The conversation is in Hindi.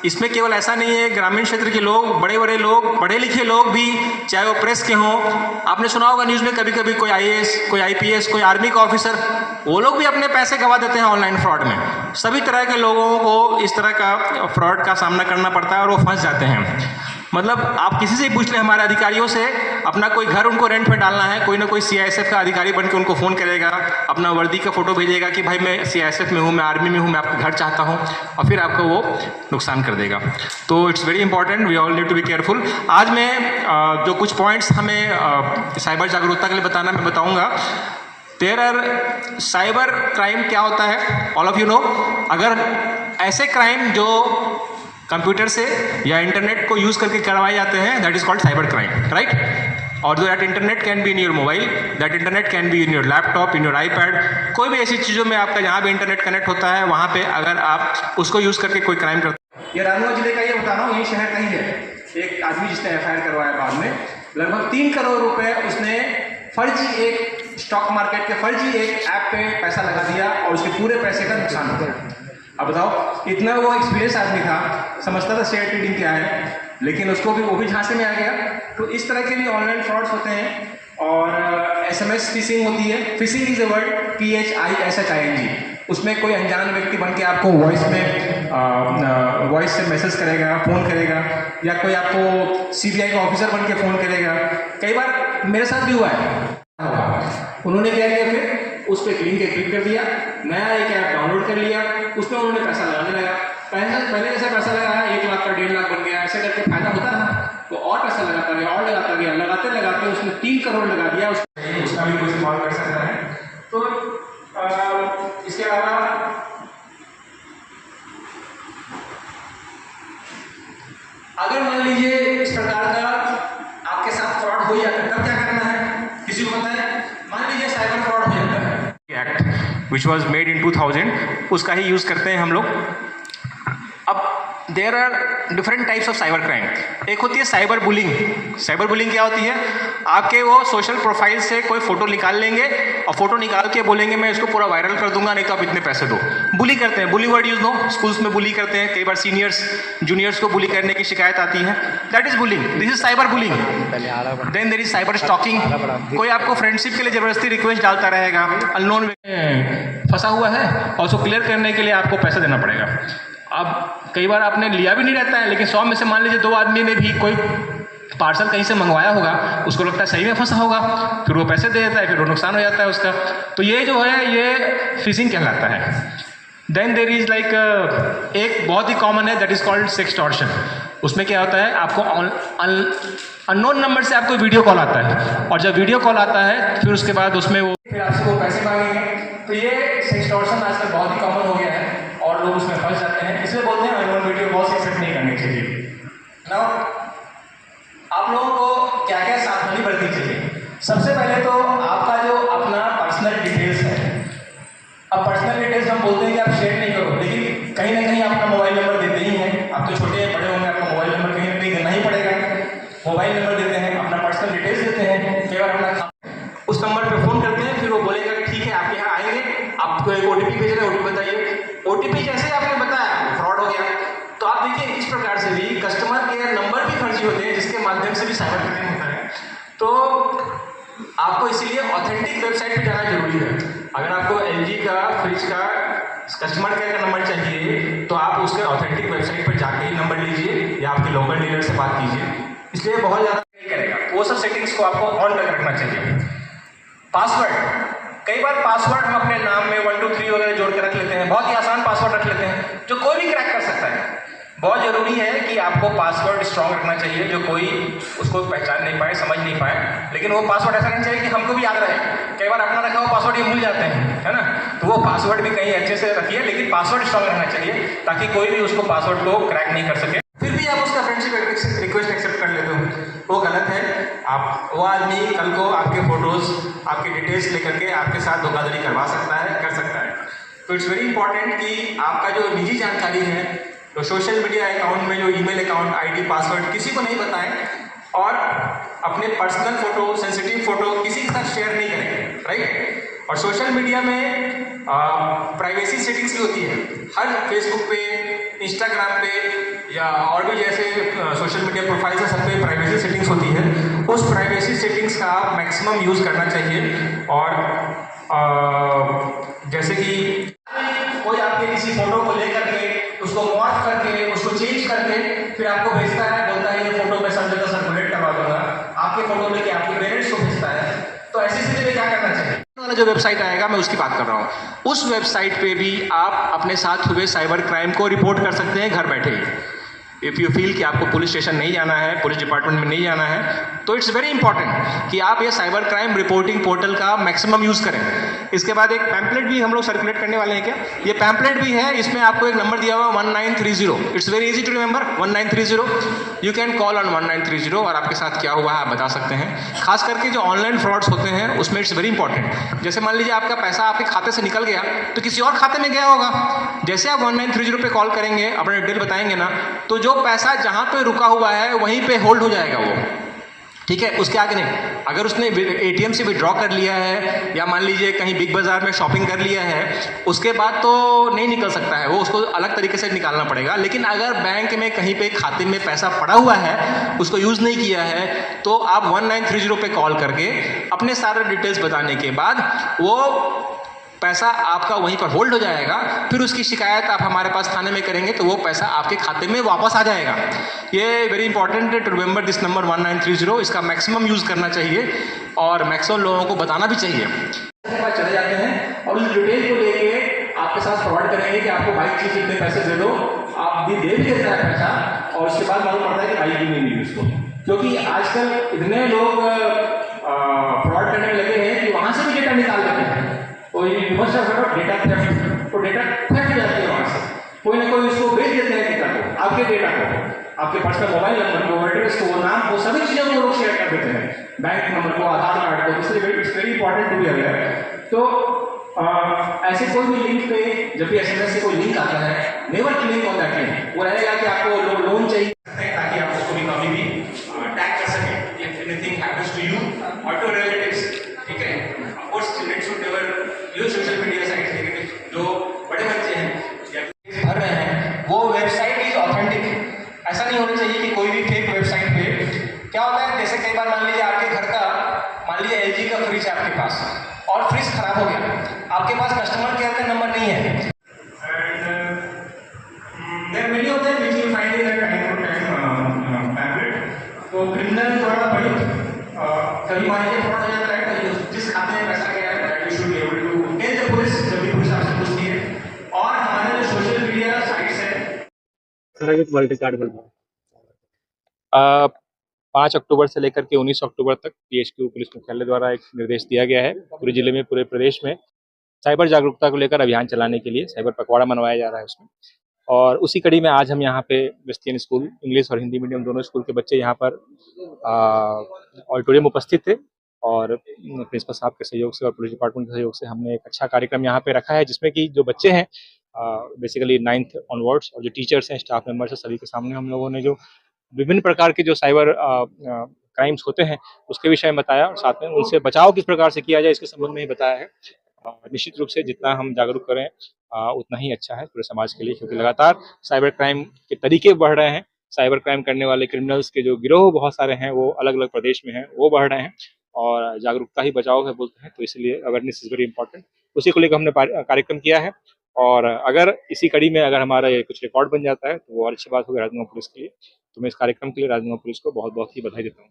इसमें केवल ऐसा नहीं है, ग्रामीण क्षेत्र के लोग, बड़े बड़े लोग, पढ़े लिखे लोग भी, चाहे वो प्रेस के हों, आपने सुना होगा न्यूज़ में कभी कभी कोई आईएएस, कोई आईपीएस, कोई आर्मी का ऑफिसर, वो लोग भी अपने पैसे गंवा देते हैं ऑनलाइन फ्रॉड में। सभी तरह के लोगों को इस तरह का फ्रॉड का सामना करना पड़ता है और वो फंस जाते हैं। मतलब आप किसी से ही पूछ लें हमारे अधिकारियों से, अपना कोई घर उनको रेंट पे डालना है, कोई ना कोई सीआईएसएफ का अधिकारी बन के उनको फ़ोन करेगा, अपना वर्दी का फोटो भेजेगा कि भाई मैं सीआईएसएफ में हूँ, मैं आर्मी में हूँ, मैं आपका घर चाहता हूँ, और फिर आपको वो नुकसान कर देगा। तो it's very important, we all need to be careful. आज मैं जो कुछ पॉइंट्स हमें साइबर जागरूकता के लिए बताना मैं बताऊँगा। देयर आर साइबर क्राइम क्या होता है, ऑल ऑफ यू नो। अगर ऐसे क्राइम जो कंप्यूटर से या इंटरनेट को यूज़ करके करवाए जाते हैं, that is called cyber crime, right. और that internet can be in your mobile, that internet can be in your laptop, in your iPad, कोई भी ऐसी चीज़ों में आपका जहाँ भी इंटरनेट कनेक्ट होता है वहाँ पे अगर आप उसको यूज़ करके कोई क्राइम करते हैं। ये रामगढ़ जिले का ये बता रहा हूँ, ये शहर का ही है। एक आदमी जिसने एफआईआर करवाया बाद में, लगभग 3 करोड़ रुपए उसने फर्जी एक स्टॉक मार्केट के फर्जी एक ऐप पे पैसा लगा दिया और उसके पूरे पैसे का नुकसान हो गया। अब बताओ, इतना वो एक्सपीरियंस आदमी था, समझता था शेयर ट्रेडिंग क्या है, लेकिन उसको भी वो भी झांसे में आ गया। तो इस तरह के भी ऑनलाइन फ्रॉड्स होते हैं। और एसएमएस फिशिंग होती है। Fishing is a word, PHISHING। उसमें कोई अनजान व्यक्ति बन के आपको वॉइस से मैसेज करेगा, फ़ोन करेगा, या कोई आपको सीबीआई का ऑफिसर बन के फ़ोन करेगा। कई बार मेरे साथ भी हुआ है। उन्होंने क्या किया, फिर उस पर लिंक क्लिक कर दिया, नया एक ऐप डाउनलोड कर लिया, उसमें उन्होंने पैसा लगाने लगा। पहले जैसे पैसा लगाया 1 लाख का 1.5 लाख बन गया, ऐसे करके फायदा होता था, तो और पैसा लगाता गया और लगाता गया, लगाते लगाते उसने 3 करोड़ लगा दिया। उसका भी कोई इस्तेमाल कर सकता है। तो इसके अलावा अगर मान लीजिए इस प्रकार का आपके साथ फ्रॉड हो जाता है, तब क्या करना है, किसी को पता है? मान लीजिए साइबर फ्रॉड हो जाता है, act which was made in 2000, उसका ही यूज करते हैं हम लोग। अब there are different types of cyber crime. एक होती है साइबर बुलिंग। साइबर बुलिंग क्या होती है, आपके वो सोशल प्रोफाइल से कोई फोटो निकाल लेंगे और फोटो निकाल के बोलेंगे मैं इसको पूरा वायरल कर दूंगा, नहीं तो आप इतने पैसे दो। बुली करते हैं, बुली वर्ड यूज नो, स्कूल्स में बुली करते हैं, कई बार सीनियर्स जूनियर्स को बुली करने की शिकायत आती है, that is bullying, this is cyber bullying. Then there is cyber stalking. कोई आपको फ्रेंडशिप के लिए जबरदस्ती रिक्वेस्ट डालता रहेगा, अननोन फंसा हुआ है और उसको क्लियर करने के लिए आपको पैसा देना पड़ेगा। अब कई बार आपने लिया भी नहीं रहता है, लेकिन 100 में से मान लीजिए 2 आदमी ने भी कोई पार्सल कहीं से मंगवाया होगा, उसको लगता है सही में फंसा होगा, फिर वो पैसे दे देता है, फिर वो नुकसान हो जाता है उसका। तो ये जो है ये फिशिंग कहलाता है। देन देयर इज लाइक एक बहुत ही कॉमन है, दैट इज कॉल्ड सेक्सटॉर्शन। उसमें क्या होता है, आपको अननोन नंबर से आपको वीडियो कॉल आता है, और जब वीडियो कॉल आता है फिर उसके बाद उसमें वो फिर आपसे वो पैसे मांगेंगे। तो ये सेक्सटॉर्शन आजकल बहुत ही कॉमन हो गया है और लोग उसमें फंस जाते हैं। इसलिए बोलते हैं अननोन वीडियो कॉल एक्सेप्ट नहीं करनी चाहिए। नाउ आप लोगों को क्या क्या सावधानी बरतनी चाहिए। सबसे पहले तो आपका जो अपना पर्सनल डिटेल्स है, अब पर्सनल डिटेल्स हम बोलते हैं कि आप शेयर नहीं करो, लेकिन कहीं ना कहीं अपना मोबाइल नंबर देते ही हैं। आप तो छोटे बड़े होंगे, आपका मोबाइल नंबर कहीं ना कहीं देना ही पड़ेगा। मोबाइल नंबर देते हैं, अपना पर्सनल डिटेल्स देते हैं, कई बार अपना उस नंबर पे फोन करते हैं, फिर वो बोलेगा कि ठीक है आप यहाँ आएंगे, आपको एक OTP भेज रहे हैं, OTP बताइए। OTP जैसे आपने बताया फ्रॉड हो गया। तो आप देखिए इस प्रकार से भी कस्टमर केयर नंबर भी फर्जी होते हैं, जिसके माध्यम से भी साइबर क्राइम होता है। तो आपको इसीलिए ऑथेंटिक वेबसाइट पे जाना जरूरी है। अगर आपको LG का फ्रिज का कस्टमर केयर का नंबर चाहिए तो आप उसके ऑथेंटिक वेबसाइट पर जाके ही नंबर लीजिए या आपके लोकल डीलर से बात कीजिए। इसलिए बहुत ज़्यादा नहीं करेगा, वो सब सेटिंग्स को आपको ऑन करके रखना चाहिए। पासवर्ड, कई बार पासवर्ड हम अपने नाम में 1 2 3 वगैरह जोड़ के रख लेते हैं, बहुत ही आसान पासवर्ड रख लेते हैं जो कोई भी क्रैक कर सकता है। बहुत जरूरी है कि आपको पासवर्ड स्ट्रॉन्ग रखना चाहिए, जो कोई उसको पहचान नहीं पाए, समझ नहीं पाए। लेकिन वो पासवर्ड ऐसा नहीं चाहिए कि हमको भी याद रहे। कई बार अपना रखा हुआ पासवर्ड ये भूल जाते हैं, है ना। तो वो पासवर्ड भी कहीं अच्छे से रखिए, लेकिन पासवर्ड स्ट्रॉन्ग रहना चाहिए ताकि कोई भी उसको पासवर्ड को क्रैक नहीं कर सके। फिर भी आप उसका फ्रेंडशिप रिक्वेस्ट एक्सेप्ट कर लेते हो, वो गलत है। आप वो आदमी कल को आपके फोटोज़, आपके डिटेल्स लेकर के आपके साथ धोखाधड़ी करवा सकता है, कर सकता है। तो इट्स वेरी इंपॉर्टेंट कि आपका जो निजी जानकारी है, तो सोशल मीडिया अकाउंट में जो ईमेल अकाउंट, आईडी, पासवर्ड किसी को नहीं बताएं और अपने पर्सनल फोटो, सेंसिटिव फोटो किसी के साथ शेयर नहीं करें, राइट। और सोशल मीडिया में प्राइवेसी सेटिंग्स भी होती है। हर फेसबुक पे, इंस्टाग्राम पे या और भी जैसे सोशल मीडिया प्रोफाइल्स है, सब पे प्राइवेसी सेटिंग्स होती है। उस प्राइवेसी सेटिंग्स का आप मैक्सिमम यूज़ करना चाहिए। और जैसे कि कोई आपके किसी फोटो को लेकर के उसको मॉर्फ करके, उसको चेंज करके फिर आपको भेजता है, बोलता है ये फोटो मैं सब जगह सर्कुलेट करवा दूंगा, आपके फोटो लेके आपके पेरेंट्स को भेजता है। तो ऐसी स्थिति में क्या करना चाहिए? वाला जो वेबसाइट आएगा मैं उसकी बात कर रहा हूँ। उस वेबसाइट पे भी आप अपने साथ हुए साइबर क्राइम को रिपोर्ट कर सकते हैं घर बैठे ही। इफ़ यू फील कि आपको पुलिस स्टेशन नहीं जाना है, पुलिस डिपार्टमेंट में नहीं जाना है, तो इट्स वेरी इंपॉर्टेंट कि आप ये साइबर क्राइम रिपोर्टिंग पोर्टल का मैक्सिमम यूज़ करें। इसके बाद एक पैम्पलेट भी हम लोग सर्कुलेट करने वाले हैं। क्या ये पैम्पलेट भी है? इसमें आपको एक नंबर दिया हुआ 1930। It's very easy to remember, 1930। You can call on 1930 और आपके साथ क्या हुआ है आप बता सकते हैं। खास करके जो ऑनलाइन फ्रॉड्स होते हैं उसमें इट्स वेरी इंपॉर्टेंट। जैसे मान लीजिए आपका पैसा आपके खाते से निकल गया तो किसी और खाते में गया होगा। जैसे आप 1930 पे कॉल करेंगे, अपना डिटेल बताएंगे ना, तो जो पैसा जहां पे रुका हुआ है वहीं पे होल्ड हो जाएगा वो, ठीक है, उसके आगे नहीं। अगर उसने एटीएम से विड्रॉ कर लिया है या मान लीजिए कहीं बिग बाजार में शॉपिंग कर लिया है, उसके बाद तो नहीं निकल सकता है वो, उसको अलग तरीके से निकालना पड़ेगा। लेकिन अगर बैंक में कहीं पे खाते में पैसा पड़ा हुआ है, उसको यूज़ नहीं किया है, तो आप 1930 पे कॉल करके अपने सारे डिटेल्स बताने के बाद वो पैसा आपका वहीं पर होल्ड हो जाएगा। फिर उसकी शिकायत आप हमारे पास थाने में करेंगे तो वो पैसा आपके खाते में वापस आ जाएगा। ये वेरी इंपॉर्टेंट है टू रिमेंबर दिस नंबर 1930। इसका मैक्सिमम यूज़ करना चाहिए और मैक्सिमम लोगों को बताना भी चाहिए। चले जाते हैं और उस डिटेल को लेके आपके साथ फ्रॉड करेंगे कि आपको बाइक चाहिए, इतने पैसे दे दो, आप भी दे देता है पैसा और उसके बाद मालूम पड़ता है कि बाइक भी नहीं मिली उसको। क्योंकि आजकल इतने लोग फ्रॉड करने लगे हैं कि वहाँ से भी डेटा निकाल लेते हैं। कोई डेटा थेफ्ट, तो डेटा थेफ्ट जाती है वहाँ से, कोई ना कोई उसको बेच देते हैं डेटा को, आपके डेटा को, आपके पर्सनल मोबाइल नंबर को, एड्रेस को, वो नाम को, सभी चीज़ों को लोग शेयर कर देते हैं, बैंक नंबर को, आधार कार्ड को। इसलिए it's very important to be aware. तो ऐसे कोई भी लिंक पे जब भी एसएमएस से कोई लिंक आता है, never click on that link. वो रहेगा कि आपको लोन चाहिए ताकि आप उसको भी कभी भी टैग कर सकें if anything happens to you और टू रिलेटिव्स, ठीक है। Of course children should never use social media sites, लेकिन जो बड़े बच्चे हैं या भर रहे हैं वो वेबसाइट इज ऑथेंटिक। ऐसा नहीं होना चाहिए कि कोई भी फेक वेबसाइट पे क्या होता है। जैसे कई बार मान लीजिए आपके घर का, मान लीजिए एलजी का फ्रिज है आपके पास और फ्रिज खराब हो गया, आपके पास कस्टमर केयर का नंबर नहीं है, and many of them which you find in that pamphlet. तो क्रिमिनल थोड़ा बड़ी कभी मान लीजिए फ्रॉड हो जाता है तो जिस खाते में पैसा गया है you should be able to tell the police जब भी पुलिस आपसे पूछती है। और हमारे जो सोशल मीडिया साइट्स है 5 अक्टूबर से लेकर के 19 अक्टूबर तक पीएचक्यू पुलिस मुख्यालय द्वारा एक निर्देश दिया गया है पूरे जिले में, पूरे प्रदेश में साइबर जागरूकता को लेकर अभियान चलाने के लिए साइबर पखवाड़ा मनवाया जा रहा है उसमें। और उसी कड़ी में आज हम यहाँ पे वेस्टियन स्कूल, इंग्लिश और हिंदी मीडियम दोनों स्कूल के बच्चे यहाँ पर ऑडिटोरियम उपस्थित थे और प्रिंसिपल साहब के सहयोग से और पुलिस डिपार्टमेंट के सहयोग से हमने एक अच्छा कार्यक्रम यहाँ पे रखा है, जिसमें कि जो बच्चे हैं बेसिकली 9th ऑनवर्ड्स और जो टीचर्स हैं, स्टाफ मेंबर्स हैं, सभी के सामने हम लोगों ने जो विभिन्न प्रकार के जो साइबर क्राइम्स होते हैं उसके विषय में बताया और साथ में उनसे बचाव किस प्रकार से किया जाए इसके संबंध में ही बताया है। निश्चित रूप से जितना हम जागरूक करें उतना ही अच्छा है पूरे समाज के लिए, क्योंकि लगातार साइबर क्राइम के तरीके बढ़ रहे हैं। साइबर क्राइम करने वाले क्रिमिनल्स के जो गिरोह बहुत सारे हैं वो अलग अलग प्रदेश में हैं, वो बढ़ रहे हैं और जागरूकता ही बचाव है बोलते हैं, तो इसलिए अवेयरनेस इज वेरी इंपॉर्टेंट। उसी को लेकर हमने कार्यक्रम किया है और अगर इसी कड़ी में अगर हमारा ये कुछ रिकॉर्ड बन जाता है तो वो और अच्छी बात होगी राजनांदगांव पुलिस के लिए। तो मैं इस कार्यक्रम के लिए राजनांदगांव पुलिस को बहुत बहुत ही बधाई देता हूँ।